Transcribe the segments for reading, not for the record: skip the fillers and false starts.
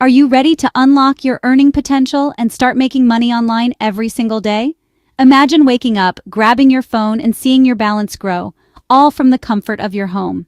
Are you ready to unlock your earning potential and start making money online every single day? Imagine waking up, grabbing your phone, and seeing your balance grow, all from the comfort of your home.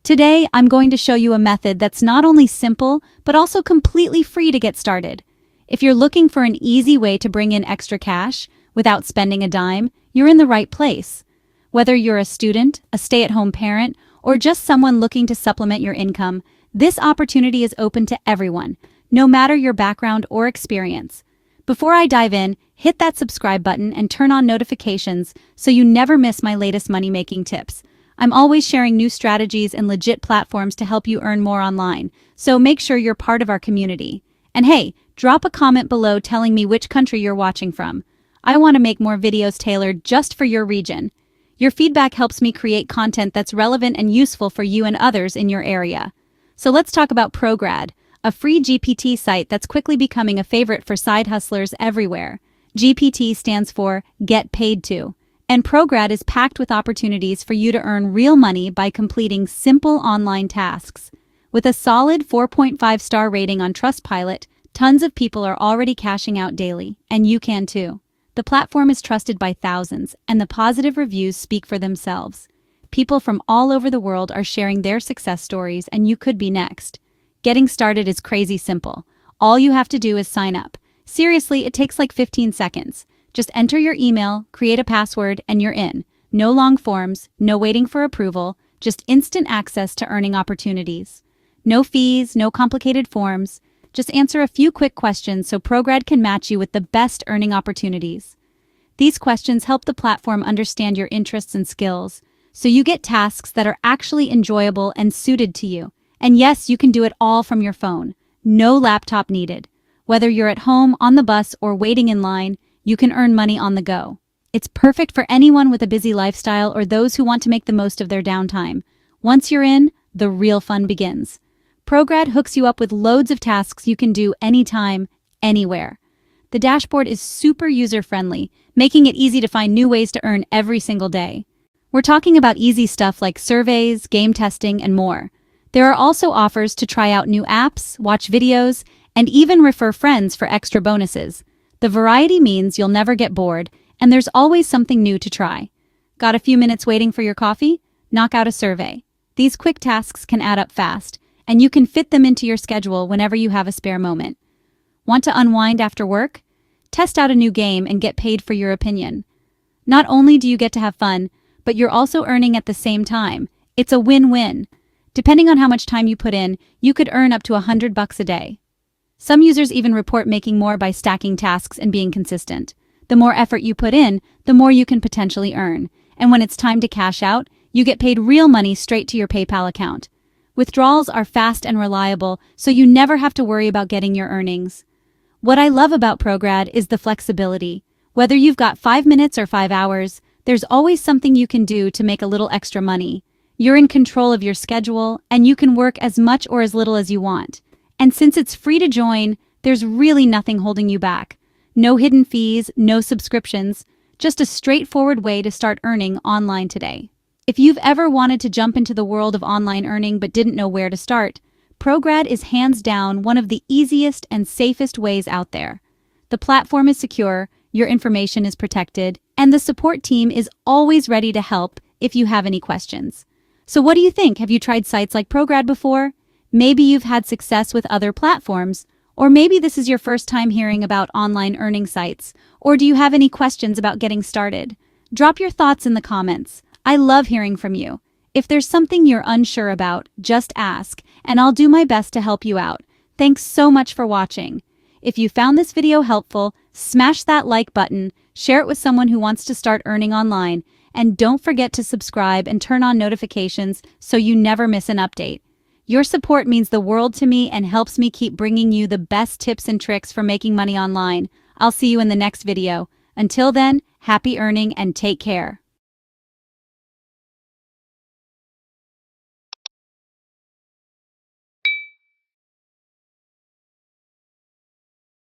Today, I'm going to show you a method that's not only simple, but also completely free to get started. If you're looking for an easy way to bring in extra cash without spending a dime, you're in the right place. Whether you're a student, a stay-at-home parent, or just someone looking to supplement your income, this opportunity is open to everyone, no matter your background or experience. Before I dive in, hit that subscribe button and turn on notifications so you never miss my latest money-making tips. I'm always sharing new strategies and legit platforms to help you earn more online, so make sure you're part of our community. And hey, drop a comment below telling me which country you're watching from. I want to make more videos tailored just for your region. Your feedback helps me create content that's relevant and useful for you and others in your area. So let's talk about Prograd, a free GPT site that's quickly becoming a favorite for side hustlers everywhere. GPT stands for Get Paid To, and Prograd is packed with opportunities for you to earn real money by completing simple online tasks. With a solid 4.5-star rating on Trustpilot, tons of people are already cashing out daily, and you can too. The platform is trusted by thousands, and the positive reviews speak for themselves. People from all over the world are sharing their success stories, and you could be next. Getting started is crazy simple. All you have to do is sign up. Seriously, it takes like 15 seconds. Just enter your email, create a password, and you're in. No long forms, no waiting for approval, just instant access to earning opportunities. No fees, no complicated forms. Just answer a few quick questions so Prograd can match you with the best earning opportunities. These questions help the platform understand your interests and skills, so you get tasks that are actually enjoyable and suited to you. And yes, you can do it all from your phone. No laptop needed. Whether you're at home, on the bus, or waiting in line, you can earn money on the go. It's perfect for anyone with a busy lifestyle or those who want to make the most of their downtime. Once you're in, the real fun begins. Prograd hooks you up with loads of tasks you can do anytime, anywhere. The dashboard is super user-friendly, making it easy to find new ways to earn every single day. We're talking about easy stuff like surveys, game testing, and more. There are also offers to try out new apps, watch videos, and even refer friends for extra bonuses. The variety means you'll never get bored, and there's always something new to try. Got a few minutes waiting for your coffee? Knock out a survey. These quick tasks can add up fast, and you can fit them into your schedule whenever you have a spare moment. Want to unwind after work? Test out a new game and get paid for your opinion. Not only do you get to have fun, but you're also earning at the same time. It's a win-win. Depending on how much time you put in, you could earn up to $100 a day. Some users even report making more by stacking tasks and being consistent. The more effort you put in, the more you can potentially earn. And when it's time to cash out, you get paid real money straight to your PayPal account. Withdrawals are fast and reliable, so you never have to worry about getting your earnings. What I love about Prograd is the flexibility. Whether you've got 5 minutes or 5 hours, there's always something you can do to make a little extra money. You're in control of your schedule, and you can work as much or as little as you want. And since it's free to join, there's really nothing holding you back. No hidden fees, no subscriptions, just a straightforward way to start earning online today. If you've ever wanted to jump into the world of online earning but didn't know where to start, Prograd is hands down one of the easiest and safest ways out there. The platform is secure, your information is protected, and the support team is always ready to help if you have any questions. So what do you think? Have you tried sites like Prograd before? Maybe you've had success with other platforms, or maybe this is your first time hearing about online earning sites, or do you have any questions about getting started? Drop your thoughts in the comments. I love hearing from you. If there's something you're unsure about, just ask, and I'll do my best to help you out. Thanks so much for watching. If you found this video helpful, smash that like button, share it with someone who wants to start earning online, and don't forget to subscribe and turn on notifications so you never miss an update. Your support means the world to me and helps me keep bringing you the best tips and tricks for making money online. I'll see you in the next video. Until then, happy earning and take care.